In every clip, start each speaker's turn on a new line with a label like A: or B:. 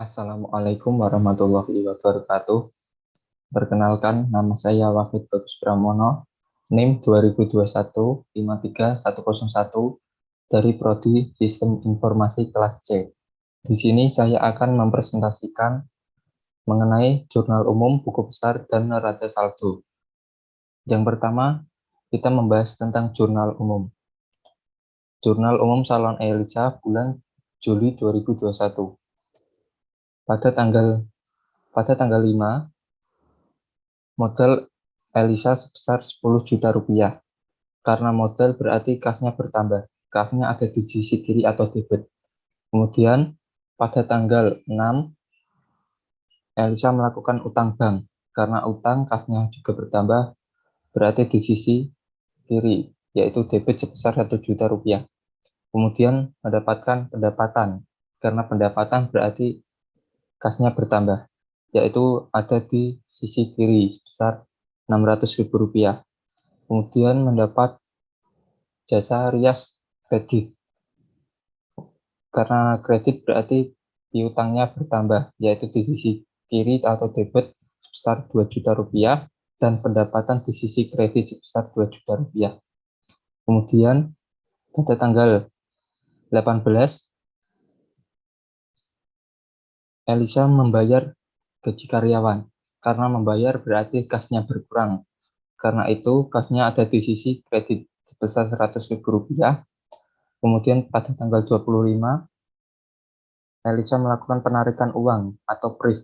A: Assalamualaikum warahmatullahi wabarakatuh. Perkenalkan, nama saya Wahid Bagus Pramono, NIM 2021-53101 dari Prodi Sistem Informasi kelas C. Di sini saya akan mempresentasikan mengenai jurnal umum, buku besar, dan neraca saldo. Yang pertama, kita membahas tentang jurnal umum. Jurnal umum Salon Elisa bulan Juli 2021. Pada tanggal 5, modal Elisa sebesar 10 juta rupiah. Karena modal berarti kasnya bertambah. Kasnya ada di sisi kiri atau debit. Kemudian pada tanggal 6, Elisa melakukan utang bank. Karena utang kasnya juga bertambah, berarti di sisi kiri, yaitu debit sebesar 1 juta rupiah. Kemudian mendapatkan pendapatan. Karena pendapatan berarti kasnya bertambah, yaitu ada di sisi kiri sebesar 600.000 rupiah. Kemudian mendapat jasa rias kredit. Karena kredit berarti piutangnya bertambah, yaitu di sisi kiri atau debit sebesar 2 juta rupiah dan pendapatan di sisi kredit sebesar 2 juta rupiah. Kemudian pada tanggal 18, Elisa membayar gaji karyawan. Karena membayar berarti kasnya berkurang. Karena itu kasnya ada di sisi kredit sebesar 100.000 rupiah. Kemudian pada tanggal 25, Elisa melakukan penarikan uang atau PRIF.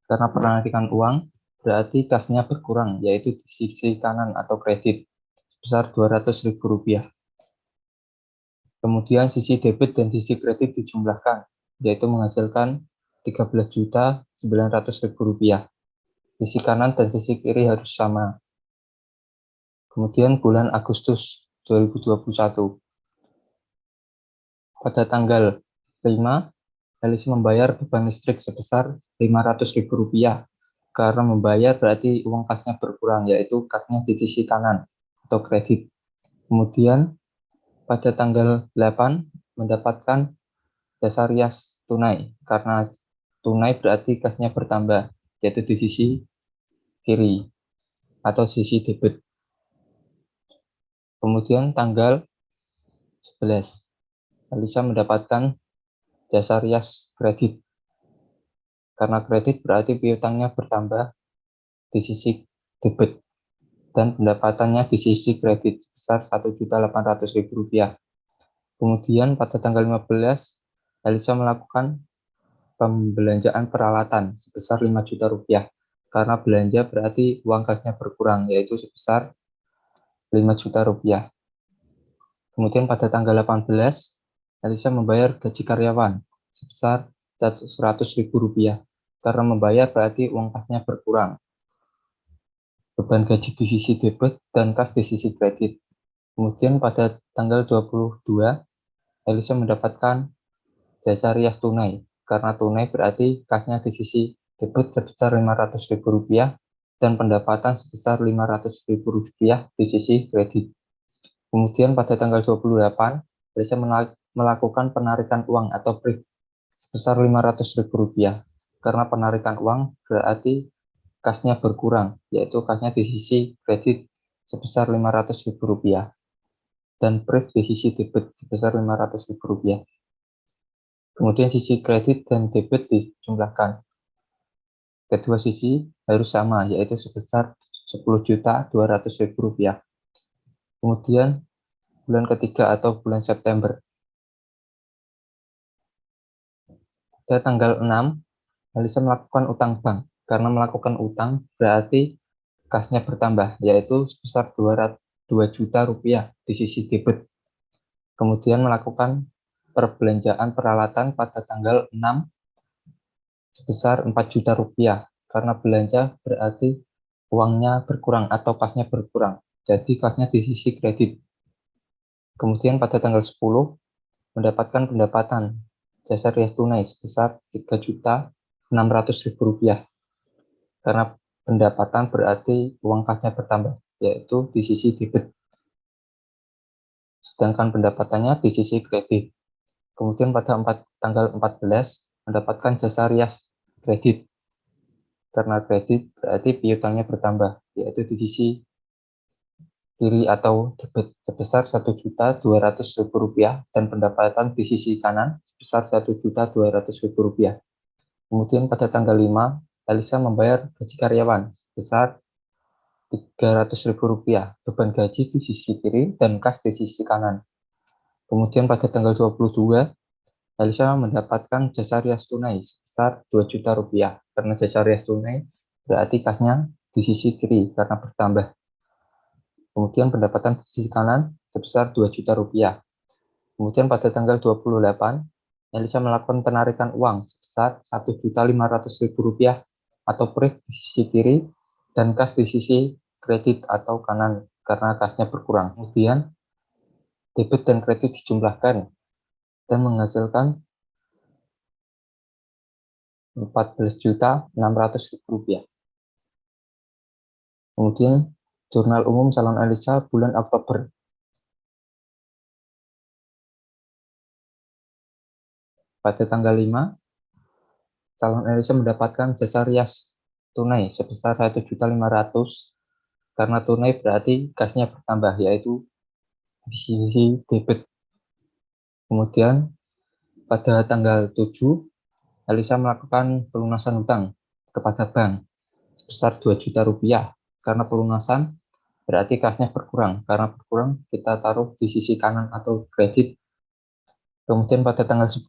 A: Karena penarikan uang berarti kasnya berkurang, yaitu di sisi kanan atau kredit sebesar 200.000 rupiah. Kemudian sisi debit dan sisi kredit dijumlahkan, yaitu menghasilkan 13.900.000 rupiah. Sisi kanan dan sisi kiri harus sama. Kemudian bulan Agustus 2021. Pada tanggal 5, Elisa membayar beban listrik sebesar 500.000 rupiah. Karena membayar berarti uang kasnya berkurang, yaitu kasnya di sisi kanan atau kredit. Kemudian pada tanggal 8 mendapatkan jasa rias tunai. Karena tunai berarti kasnya bertambah, yaitu di sisi kiri atau sisi debit. Kemudian tanggal 11, Elisa mendapatkan jasa rias kredit. Karena kredit berarti piutangnya bertambah di sisi debit dan pendapatannya di sisi kredit sebesar 1.800.000 rupiah. Kemudian pada tanggal 15, Elisa melakukan pembelanjaan peralatan sebesar 5 juta rupiah. Karena belanja berarti uang kasnya berkurang, yaitu sebesar 5 juta rupiah. Kemudian pada tanggal 18, Elisa membayar gaji karyawan sebesar 100.000 rupiah. Karena membayar berarti uang kasnya berkurang. Beban gaji di sisi debit dan kas di sisi kredit. Kemudian pada tanggal 22, Elisa mendapatkan jasa rias tunai. Karena tunai berarti kasnya di sisi debit sebesar 500.000 rupiah dan pendapatan sebesar 500.000 rupiah di sisi kredit. Kemudian pada tanggal 28, Elisa melakukan penarikan uang atau PRIF sebesar 500.000 rupiah. Karena penarikan uang berarti kasnya berkurang, yaitu kasnya di sisi kredit sebesar 500.000 rupiah dan PRIF di sisi debit sebesar 500.000 rupiah. Kemudian sisi kredit dan debit dijumlahkan. Kedua sisi harus sama, yaitu sebesar 10.200.000 rupiah. Kemudian bulan ketiga atau bulan September. Pada tanggal 6, Elisa melakukan utang bank. Karena melakukan utang berarti kasnya bertambah, yaitu sebesar 2 juta rupiah di sisi debit. Kemudian melakukan perbelanjaan peralatan pada tanggal 6 sebesar 4 juta rupiah. Karena belanja berarti uangnya berkurang atau kasnya berkurang. Jadi kasnya di sisi kredit. Kemudian pada tanggal 10 mendapatkan pendapatan jasa rias tunai sebesar 3.600.000 rupiah. Karena pendapatan berarti uang kasnya bertambah, yaitu di sisi debit. Sedangkan pendapatannya di sisi kredit. Kemudian pada tanggal 14, mendapatkan jasa rias kredit. Karena kredit berarti piutangnya bertambah, yaitu di sisi kiri atau debit sebesar Rp1.200.000 dan pendapatan di sisi kanan sebesar Rp1.200.000. Kemudian pada tanggal 5, Elisa membayar gaji karyawan sebesar Rp300.000, beban gaji di sisi kiri dan kas di sisi kanan. Kemudian pada tanggal 22, Elisa mendapatkan jasa rias tunai sebesar Rp2 juta. Karena jasa rias tunai berarti kasnya di sisi kiri karena bertambah. Kemudian pendapatan di sisi kanan sebesar Rp2 juta. Kemudian pada tanggal 28, Elisa melakukan penarikan uang sebesar Rp1.500.000 atau prik di sisi kiri dan kas di sisi kredit atau kanan karena kasnya berkurang. Kemudian debit dan kredit dijumlahkan dan menghasilkan Rp14.600.000. Kemudian jurnal umum calon Elisa bulan Oktober. Pada tanggal 5, calon Elisa mendapatkan jasa rias tunai sebesar Rp1.500.000 karena tunai berarti kasnya bertambah, yaitu di sisi debit. Kemudian pada tanggal 7, Elisa melakukan pelunasan hutang kepada bank sebesar Rp2 juta karena pelunasan berarti kasnya berkurang. Karena berkurang kita taruh di sisi kanan atau kredit. Kemudian pada tanggal 10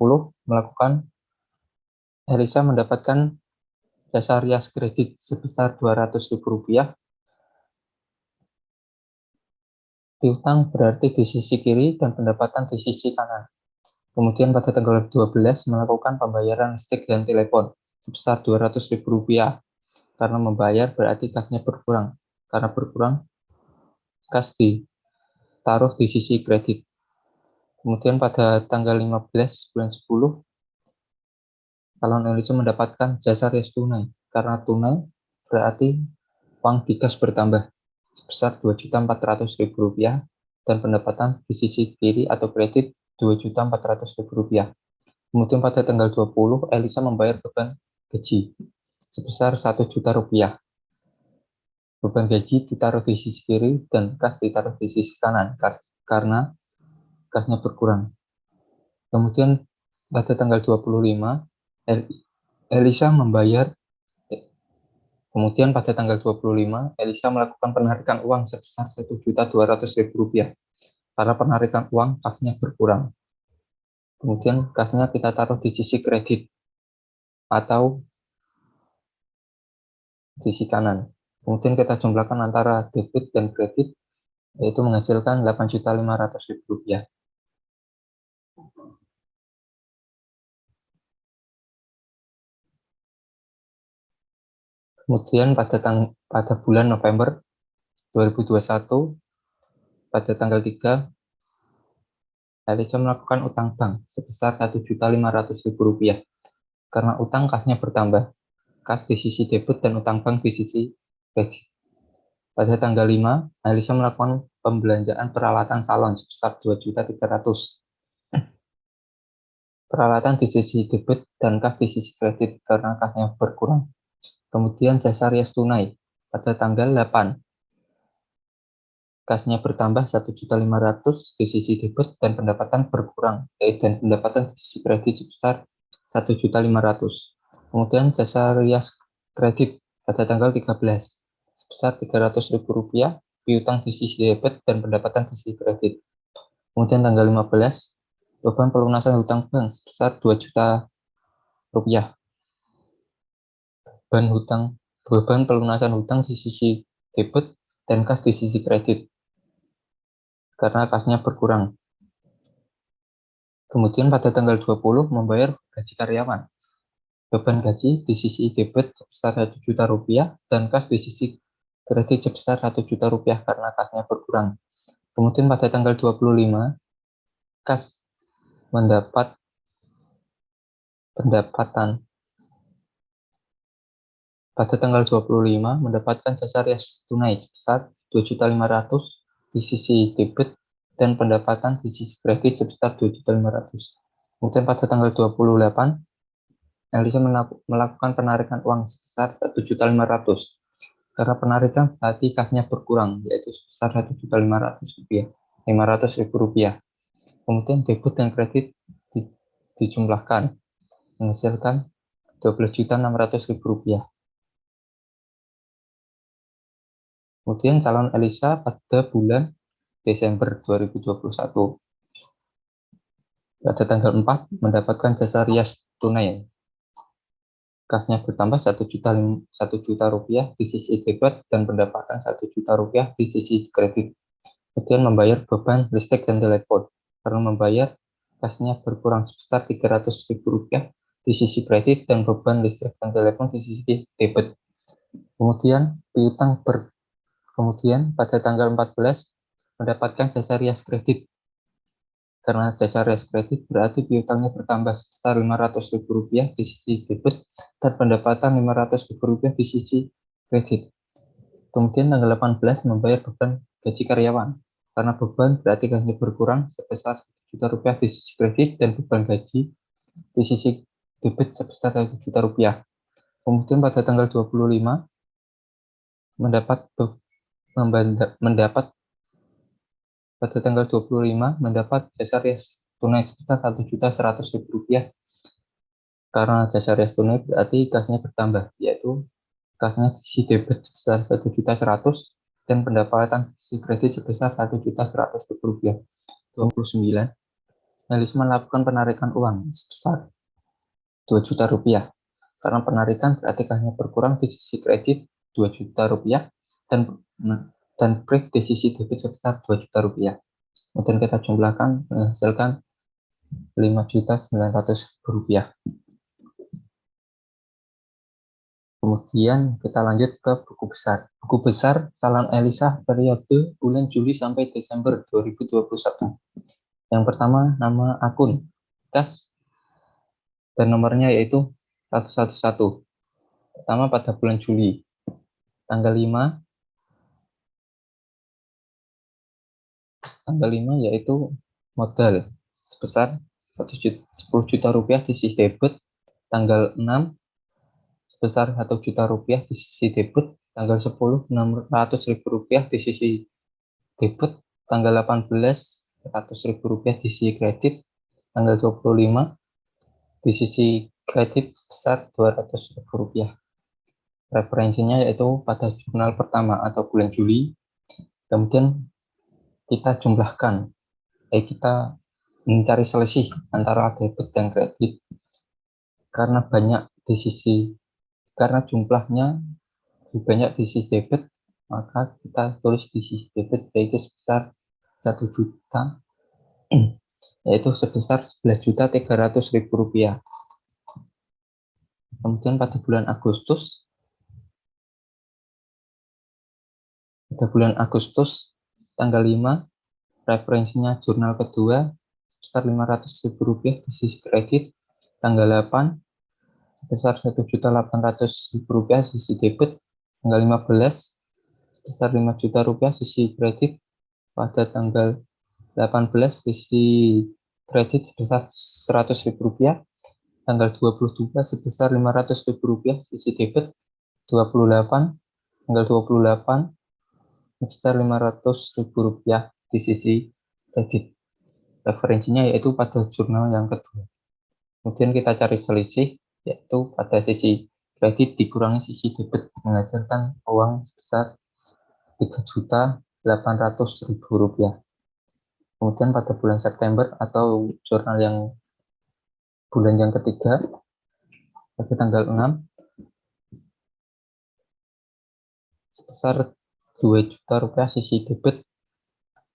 A: Elisa mendapatkan jasa rias kredit sebesar Rp200.000. Piutang berarti di sisi kiri dan pendapatan di sisi kanan. Kemudian pada tanggal 12 melakukan pembayaran listrik dan telepon sebesar Rp200.000. Karena membayar berarti kasnya berkurang. Karena berkurang, kas ditaruh di sisi kredit. Kemudian pada tanggal 15 bulan 10, calon Elisa mendapatkan jasa rias tunai. Karena tunai berarti uang di kas bertambah sebesar Rp2.400.000 dan pendapatan di sisi kiri atau kredit Rp2.400.000. Kemudian pada tanggal 20, Elisa membayar beban gaji sebesar Rp1 juta. Beban gaji ditaruh di sisi kiri dan kas ditaruh di sisi kanan karena kasnya berkurang. Kemudian pada tanggal 25, Elisa melakukan penarikan uang sebesar Rp1.200.000 karena penarikan uang kasnya berkurang. Kemudian kasnya kita taruh di sisi kredit atau sisi kanan. Kemudian kita jumlahkan antara debit dan kredit, yaitu menghasilkan Rp8.500.000. Kemudian pada bulan November 2021, pada tanggal 3, Elisa melakukan utang bank sebesar Rp1.500.000 karena utang kasnya bertambah, kas di sisi debit dan utang bank di sisi kredit. Pada tanggal 5, Elisa melakukan pembelanjaan peralatan salon sebesar Rp2.300.000. Peralatan di sisi debit dan kas di sisi kredit karena kasnya berkurang. Kemudian jasa rias tunai pada tanggal 8. Kasnya bertambah Rp1.500.000 di sisi debit dan pendapatan berkurang, dan pendapatan di sisi kredit sebesar Rp1.500.000. Kemudian jasa rias kredit pada tanggal 13 sebesar Rp300.000, piutang di sisi debit dan pendapatan di sisi kredit. Kemudian tanggal 15, beban pelunasan hutang bank sebesar Rp2 juta. Beban pelunasan hutang di sisi debit dan kas di sisi kredit karena kasnya berkurang. Kemudian pada tanggal 20 membayar gaji karyawan. Beban gaji di sisi debit sebesar Rp1 juta dan kas di sisi kredit sebesar Rp1 juta karena kasnya berkurang. Kemudian pada tanggal 25, kas mendapat pendapatan. Pada tanggal 25 mendapatkan jasa rias tunai sebesar Rp2.500.000 di sisi debit dan pendapatan di sisi kredit sebesar Rp2.500.000. Kemudian pada tanggal 28, Elisa melakukan penarikan uang sebesar 1.500.000. Karena penarikan berarti kasnya berkurang, yaitu sebesar 1.500.000 rupiah. Kemudian debit dan kredit dijumlahkan, menghasilkan 12.600.000 rupiah. Kemudian calon Elisa pada bulan Desember 2021 pada tanggal 4 mendapatkan jasa rias tunai. Kasnya bertambah 1 juta rupiah di sisi debit dan pendapatan 1 juta rupiah di sisi kredit. Kemudian membayar beban listrik dan telepon. Karena membayar, kasnya berkurang sebesar 300.000 rupiah di sisi kredit dan beban listrik dan telepon di sisi debit. Kemudian pada tanggal 14 mendapatkan jasa rias kredit. Karena jasa rias kredit berarti piutangnya bertambah sebesar 500.000 rupiah di sisi debit dan pendapatan 500.000 rupiah di sisi kredit. Kemudian tanggal 18 membayar beban gaji karyawan. Karena beban berarti hanya berkurang sebesar 1 juta rupiah di sisi kredit dan beban gaji di sisi debit sebesar 1 juta rupiah. Kemudian pada tanggal 25 pada tanggal 25 mendapat jasa rias tunai sebesar 1.100.000 rupiah. Karena jasa rias tunai berarti kasnya bertambah, yaitu kasnya sisi debit sebesar 1.100.000 dan pendapatan sisi kredit sebesar 1.100.000 rupiah. 29. Elisa melakukan penarikan uang sebesar 2 juta rupiah. Karena penarikan berarti kasnya berkurang di sisi kredit 2 juta rupiah dan break di sisi debit sebesar 2 juta rupiah. Kemudian kita jumlahkan menghasilkan 5.900.000 rupiah. Kemudian kita lanjut ke buku besar. Buku besar calon Elisa periode bulan Juli sampai Desember 2021. Yang pertama nama akun, kas, dan nomornya yaitu 111. Pertama pada bulan Juli. Tanggal 5 yaitu modal sebesar 10 juta rupiah di sisi debit. Tanggal 6 sebesar 1 juta rupiah di sisi debit. Tanggal 10 600.000 rupiah di sisi debit. Tanggal 18 100.000 rupiah di sisi kredit. Tanggal 25 di sisi kredit sebesar 200.000 rupiah. Referensinya yaitu pada jurnal pertama atau bulan Juli. Kemudian kita jumlahkan, kita mencari selisih antara debit dan kredit. Karena jumlahnya lebih banyak di sisi debit, maka kita tulis di sisi debit yaitu sebesar 1 juta, yaitu sebesar 11.300.000 rupiah. Kemudian pada bulan Agustus tanggal 5 referensinya jurnal kedua sebesar 500.000 rupiah di sisi kredit. Tanggal 8 sebesar 1.800.000 rupiah sisi debit. Tanggal 15 sebesar 5 juta rupiah sisi kredit. Pada tanggal 18 sisi kredit sebesar 100.000 rupiah. Tanggal 22 sebesar 500.000 rupiah sisi debit. Tanggal 28 sebesar 500.000 rupiah di sisi kredit. Referensinya yaitu pada jurnal yang kedua. Kemudian kita cari selisih, yaitu pada sisi kredit dikurangi sisi debit, menghasilkan uang sebesar 3.800.000 rupiah. Kemudian pada bulan September atau jurnal yang bulan yang ketiga, pada tanggal 6 sebesar 2 juta rupiah sisi debit.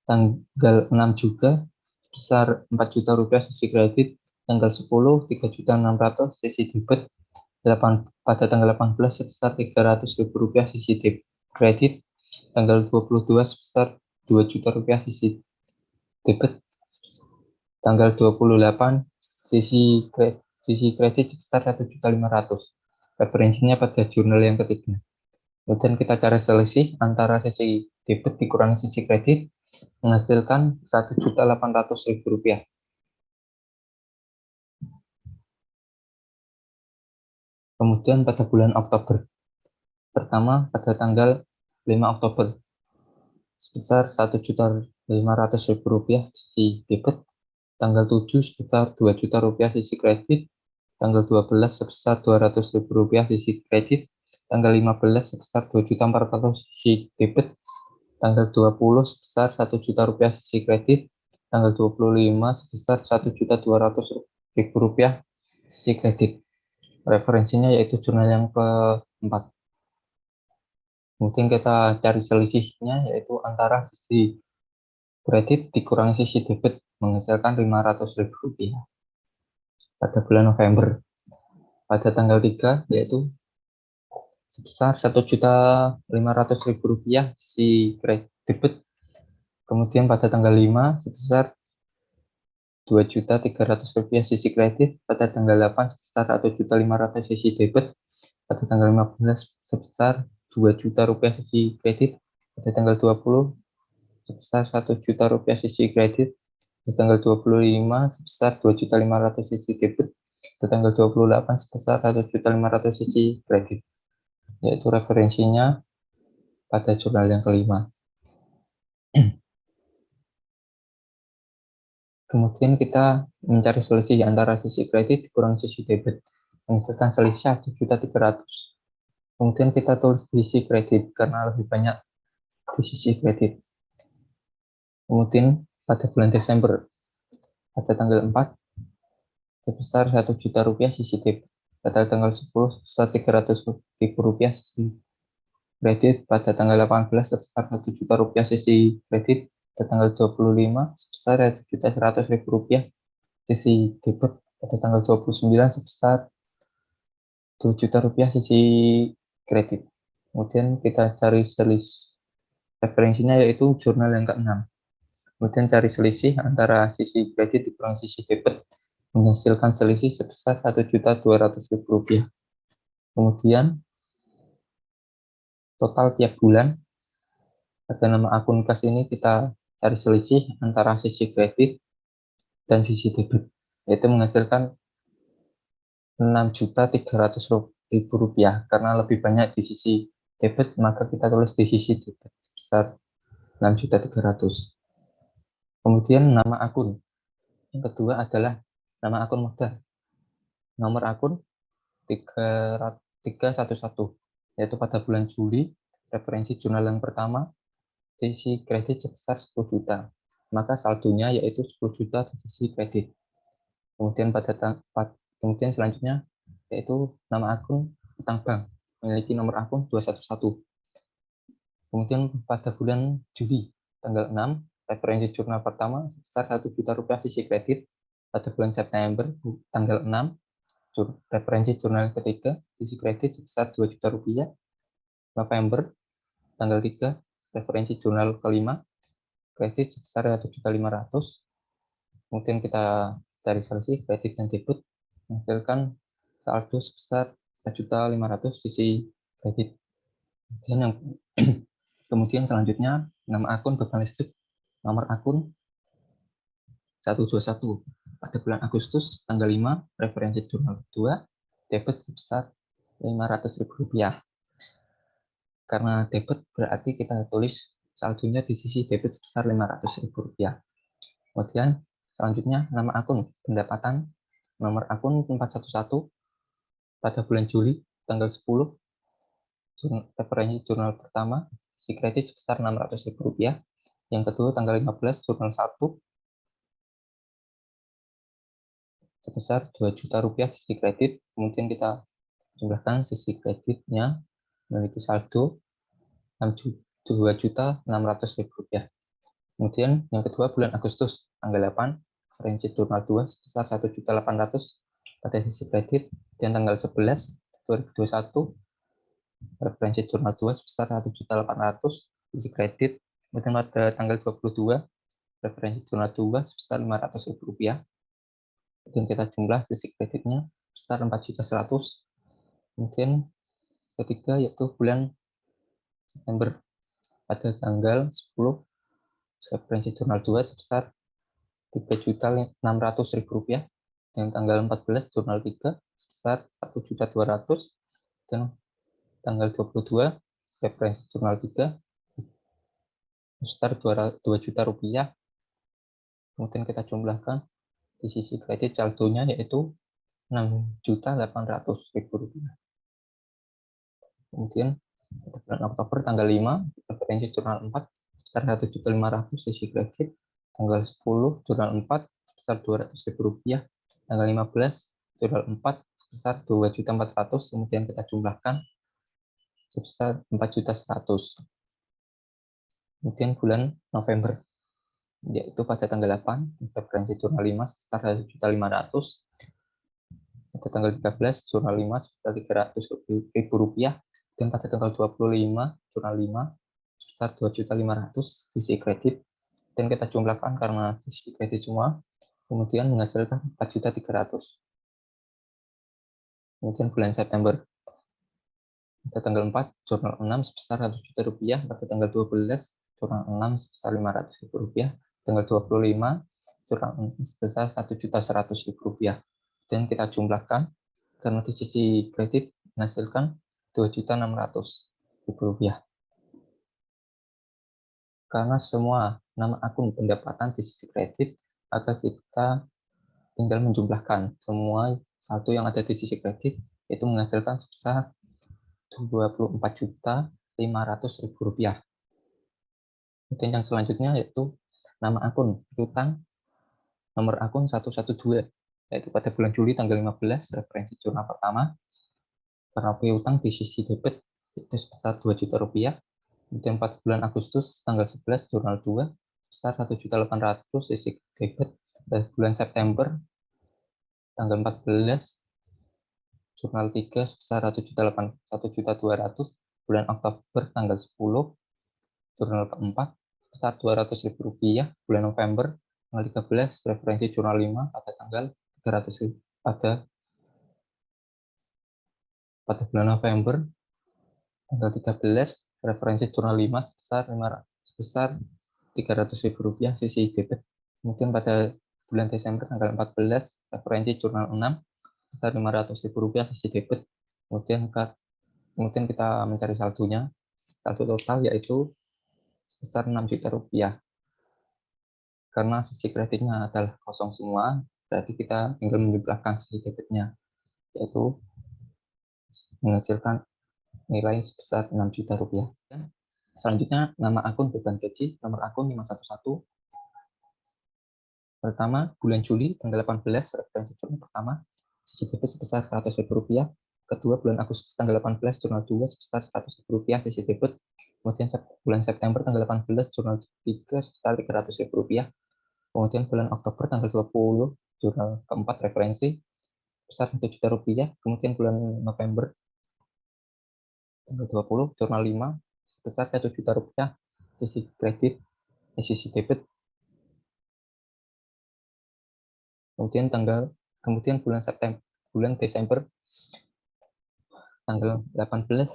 A: Tanggal 6 juga sebesar 4 juta rupiah sisi kredit. Tanggal 10 3.600.000 sisi debit. Pada tanggal 18 sebesar 300.000 rupiah sisi kredit. Tanggal 22 sebesar 2 juta rupiah sisi debit. Tanggal 28 sisi kredit sebesar 1.500.000. Referensinya pada jurnal yang ketiga. Kemudian kita cari selisih antara sisi debit dikurangi sisi kredit, menghasilkan 1.800.000 rupiah. Kemudian pada bulan Oktober, pertama pada tanggal 5 Oktober, sebesar Rp1.500.000 sisi debit, tanggal 7 sebesar Rp2.000.000 sisi kredit, tanggal 12 sebesar Rp200.000 sisi kredit, tanggal 15 sebesar Rp2.400.000 sisi debit, tanggal 20 sebesar Rp1.000.000 sisi kredit, tanggal 25 sebesar Rp1.200.000 sisi kredit. Referensinya yaitu jurnal yang keempat. Mungkin kita cari selisihnya, yaitu antara sisi kredit dikurangi sisi debit menghasilkan Rp500.000 pada bulan November. Pada tanggal 3 yaitu sebesar Rp1.500.000 sisi kredit debit. Kemudian pada tanggal 5 sebesar Rp2.300.000 sisi kredit, pada tanggal 8 sebesar Rp1.500.000 sisi debit, pada tanggal 15 sebesar Rp2.000.000 sisi kredit, pada tanggal 20 sebesar Rp1.000.000 sisi kredit, pada tanggal 25 sebesar Rp2.500.000 sisi debit, pada tanggal 28 sebesar Rp1.500.000 sisi kredit, yaitu referensinya pada jurnal yang kelima. Kemudian kita mencari selisih antara sisi kredit dikurang sisi debit, menghasilkan selisih Rp1.300.000. Kemudian kita tulis sisi kredit karena lebih banyak di sisi kredit. Kemudian pada bulan Desember, pada tanggal 4, sebesar Rp1.000.000 sisi debit. Pada tanggal 10 sebesar Rp300.000 sisi kredit. Pada tanggal 18 sebesar Rp1.000.000 sisi kredit. Pada tanggal 25 sebesar Rp1.100.000 sisi debit. Pada tanggal 29 sebesar Rp2.000.000 sisi kredit. Kemudian kita cari selisih. Referensinya yaitu jurnal yang ke-6. Kemudian cari selisih antara sisi kredit dikurang sisi debit menghasilkan selisih sebesar Rp1.200.000. Kemudian total tiap bulan pada nama akun kas ini kita cari selisih antara sisi kredit dan sisi debit, yaitu menghasilkan Rp6.300.000. Karena lebih banyak di sisi debit, maka kita tulis di sisi debit sebesar Rp6.300.000. Kemudian nama akun. Yang kedua adalah nama akun modal. Nomor akun 311, yaitu pada bulan Juli, referensi jurnal yang pertama, sisi kredit sebesar 10 juta. Maka saldonya yaitu 10 juta di sisi kredit. Kemudian kemudian selanjutnya yaitu nama akun utang bank, memiliki nomor akun 211. Kemudian pada bulan Juli, tanggal 6, referensi jurnal pertama sebesar Rp1 juta sisi kredit. Pada bulan September, tanggal 6, referensi jurnal ketiga, sisi kredit sebesar Rp2 juta. November, tanggal 3, referensi jurnal kelima, kredit sebesar Rp1.500.000. Kemudian kita cari selisih kredit dan debit, menghasilkan saldo sebesar Rp1.500.000 sisi kredit. Kemudian selanjutnya, nama akun beban listrik, nomor akun 121. Pada bulan Agustus, tanggal 5, referensi jurnal kedua, debit sebesar Rp500.000. Karena debit berarti kita tulis saldonya di sisi debit sebesar Rp500.000. Kemudian selanjutnya nama akun pendapatan, nomor akun 411 pada bulan Juli tanggal 10, referensi jurnal pertama, sisi kredit sebesar Rp600.000. Yang kedua tanggal 15, jurnal 1 sebesar Rp2 juta sisi kredit. Kemudian kita jumlahkan sisi kreditnya memiliki saldo Rp2.600.000. Kemudian yang kedua bulan Agustus tanggal 8, referensi jurnal 2 sebesar Rp1.800.000 pada sisi kredit. Dan tanggal 11 2021, referensi jurnal 2 sebesar Rp1.800.000 sisi kredit. Kemudian pada tanggal 22, referensi jurnal 2 sebesar Rp500.000. Kemudian kita jumlah sisi kreditnya sebesar Rp4.100.000. Kemudian ketiga yaitu bulan September, pada tanggal 10, referensi jurnal 2 sebesar Rp3.600.000. Dan tanggal 14, jurnal 3 sebesar 1.200.000, dan tanggal 22 referensi jurnal 3 sebesar 2 juta rupiah. Kemudian kita jumlahkan di sisi kredit saldonya yaitu 6.800.000 rupiah. Kemudian bulan Oktober tanggal 5 referensi jurnal 4 sebesar 1.500.000 sisi kredit, tanggal 10 jurnal 4 sebesar 200.000 rupiah, tanggal 15 jurnal 4 sebesar 2.400.000, kemudian kita jumlahkan sebesar 4.100.000. Kemudian bulan November yaitu pada tanggal 8 referensi jurnal 5 sebesar 1.500.000, pada tanggal 13 jurnal 5 sebesar 300.000 rupiah, dan pada tanggal 25 jurnal 5 sebesar 2.500.000 sisi kredit, dan kita jumlahkan karena sisi kredit semua, kemudian menghasilkan 4.300.000. Kemudian bulan September pada tanggal 4 jurnal 6 sebesar 1 juta rupiah, pada tanggal 12 jurnal 6 sebesar 500.000 rupiah, tanggal 25 jurnal 6 sebesar 1.100.000 rupiah, dan kita jumlahkan karena di sisi kredit menghasilkan 2.600.000 rupiah. Karena semua nama akun pendapatan di sisi kredit, maka kita tinggal menjumlahkan semua saldo yang ada di sisi kredit, yaitu menghasilkan sebesar 24.500.000 rupiah. Kemudian yang selanjutnya yaitu nama akun piutang nomor akun 112, yaitu pada bulan Juli tanggal 15 referensi jurnal pertama, karena piutang di sisi debit itu sebesar 2 juta rupiah. Kemudian pada bulan Agustus tanggal 11 jurnal 2 sebesar 1.800.000 sisi debit. Dan bulan September tanggal 14 jurnal 3 sebesar 1.200.000. Bulan Oktober tanggal 10 jurnal keempat sebesar 200.000 rupiah. Bulan November tanggal 13 referensi jurnal 5 pada tanggal 300.000 pada bulan November tanggal 13 referensi jurnal 5 sebesar 300.000 rupiah sisi debit. Kemudian pada bulan Desember tanggal 14 referensi jurnal 6 sebesar 500.000 rupiah sisi debit. Kemudian kita mencari saldonya, saldo total yaitu sebesar 6 juta rupiah. Karena sisi kreditnya adalah kosong semua, berarti kita tinggal menjumlahkan sisi debitnya, yaitu menghasilkan nilai sebesar 6 juta rupiah. Selanjutnya, nama akun beban gaji, nomor akun 511. Pertama, bulan Juli, tanggal 18, referensi jurnal pertama, sisi debit sebesar 100.000 rupiah. Kedua, bulan Agustus, tanggal 18, jurnal 2, sebesar 100.000 rupiah, sisi debit. Kemudian bulan September, tanggal 18, jurnal 3, sebesar 300.000 rupiah. Kemudian bulan Oktober, tanggal 20, jurnal keempat, referensi, sebesar 1 juta rupiah. Kemudian bulan November, tanggal 20, jurnal 5, sebesar 1 juta rupiah, sisi kredit, sisi debit. Kemudian bulan Desember tanggal 18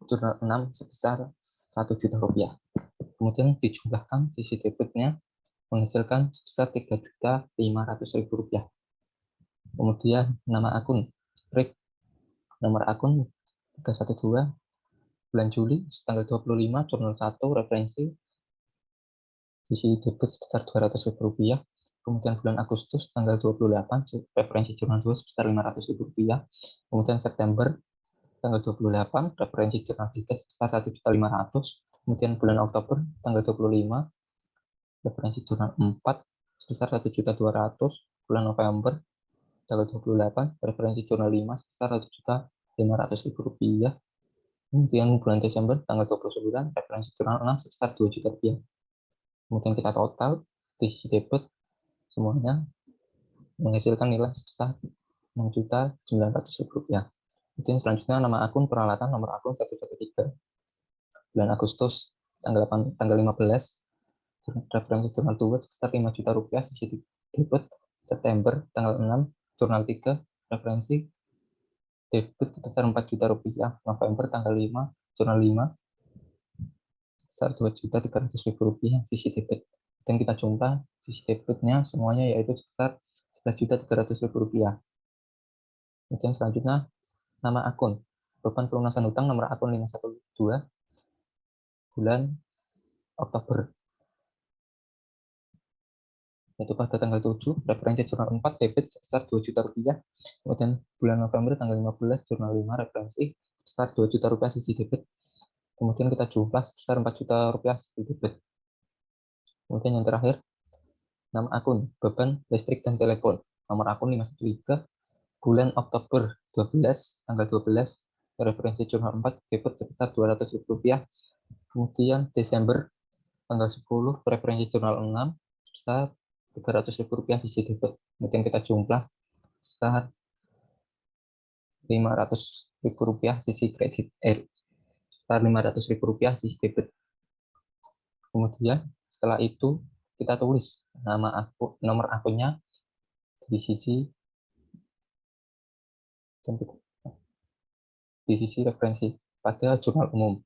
A: jurnal 6 sebesar 1 juta rupiah. Kemudian dijumlahkan sisi debitnya menghasilkan sebesar 3.500.000 rupiah. Kemudian nama akun RIP, nomor akun 312 bulan Juli tanggal 25 jurnal 1 referensi sisi debit sebesar 200.000 rupiah. Kemudian bulan Agustus tanggal 28 referensi jurnal 2 sebesar 500.000 rupiah. Kemudian September tanggal 28 referensi jurnal 3 sebesar 1.500.000. Kemudian bulan Oktober tanggal 25 referensi jurnal 4 sebesar 1.200.000. Bulan November tanggal 28 referensi jurnal 5 sebesar 1.500.000 rupiah. Kemudian bulan Desember tanggal 29 referensi jurnal 6 sebesar 2 juta rupiah. Kemudian kita total di sisi debit semuanya menghasilkan nilai sebesar 6.900.000 rupiah. Kemudian selanjutnya nama akun peralatan, nomor akun 113 bulan Agustus tanggal 15 referensi jurnal 2 sebesar 5 juta rupiah sisi debit. September tanggal 6 jurnal 3 referensi debit sebesar 4 juta rupiah. November tanggal 5 jurnal 5 sebesar 2.300.000 rupiah sisi debit. Dan kita jumlah sisi debitnya semuanya yaitu sebesar 11.300.000 rupiah. Kemudian selanjutnya nama akun. Beban pelunasan hutang nomor akun 512 bulan Oktober. Yaitu pada tanggal 7, referensi jurnal 4 debit sebesar 2 juta rupiah. Kemudian bulan November tanggal 15, jurnal 5 referensi sebesar 2 juta rupiah sisi debit. Kemudian kita jumlah sebesar 4 juta rupiah sisi debit. Kemudian yang terakhir, nama akun, beban listrik dan telepon. Nomor akun 513, bulan Oktober 12, tanggal 12, referensi jurnal 4 debit sebesar 200 ribu rupiah. Kemudian Desember tanggal 10, referensi jurnal 6 sebesar 300 ribu rupiah sisi debit. Kemudian kita jumlah sebesar 500 ribu rupiah sisi kredit, sebesar 500 ribu rupiah sisi debit. Kemudian setelah itu kita tulis nama akun, nomor akunnya di sisi referensi pada jurnal umum,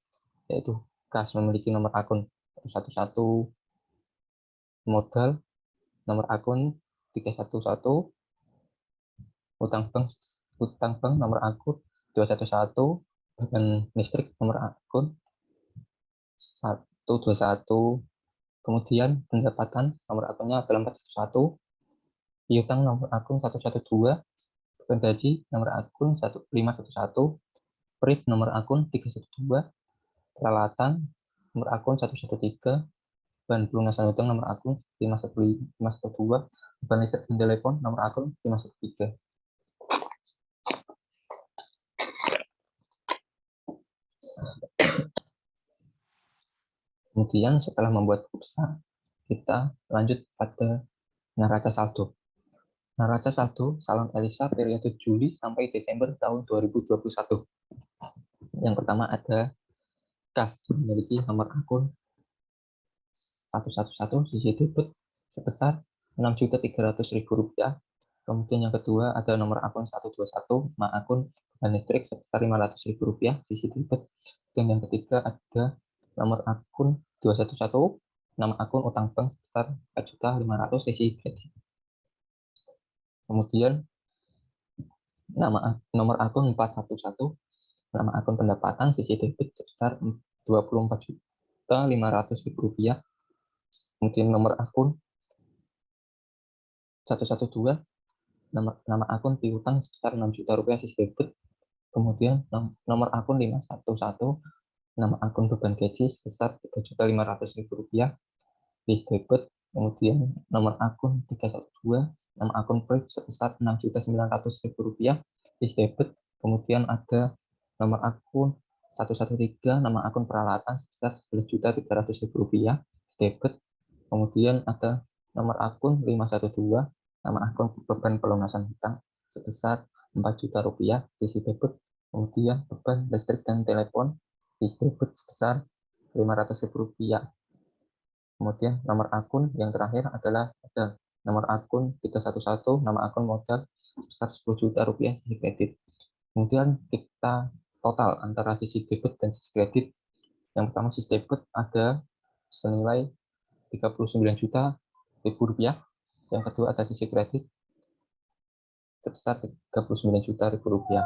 A: yaitu kas memiliki nomor akun 11, modal nomor akun 311, utang bank nomor akun 211, beban listrik nomor akun 121, kemudian pendapatan nomor akunnya adalah 411, piutang nomor akun 112, beban gaji nomor akun 511, PRIP nomor akun 312, peralatan nomor akun 113, beban pelunasan hutang nomor akun 512, beban listrik dan telepon nomor akun 513. Kemudian setelah membuat buku besar, kita lanjut pada neraca saldo. Neraca saldo Salon Elisa periode Juli sampai Desember tahun 2021. Yang pertama ada kas memiliki nomor akun 111 sisi debit sebesar 6.300.000 rupiah. Kemudian yang kedua ada nomor akun 121, nama akun beban listrik sebesar 500.000 rupiah sisi debit. Dan yang ketiga ada nomor akun 211, nama akun utang bank sebesar 4.500.000 sisi kredit. Kemudian nomor akun 411, nama akun pendapatan sisi debit sebesar 24.500.000 rupiah. Kemudian nomor akun 112, nama akun piutang sebesar 6 juta rupiah sisi debit. Kemudian nomor akun 511, nama akun beban gaji sebesar 3.500.000 rupiah sisi debit. Kemudian nomor akun 312, nama akun PRIP sebesar 6.900.000 rupiah sisi debit. Kemudian ada nomor akun 113, nama akun peralatan sebesar 11.300.000 rupiah debit. Kemudian ada nomor akun 512, nama akun beban pelunasan hutang sebesar 4 juta rupiah sisi debit. Kemudian beban listrik dan telepon sisi debit sebesar 500.000 rupiah. Kemudian nomor akun yang terakhir adalah ada nomor akun 311, nama akun modal sebesar 10 juta rupiah sisi kredit. Kemudian kita total antara sisi debit dan sisi kredit. Yang pertama sisi debit ada senilai 39 juta rupiah. Yang kedua ada sisi kredit sebesar 39 juta rupiah.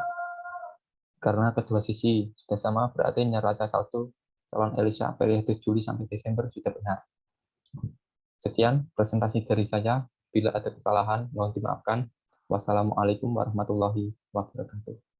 A: Karena kedua sisi sudah sama, berarti neraca saldo Salon Elisa periode Juli sampai Desember sudah benar. Sekian presentasi dari saya. Bila ada kesalahan, mohon dimaafkan. Wassalamualaikum warahmatullahi wabarakatuh.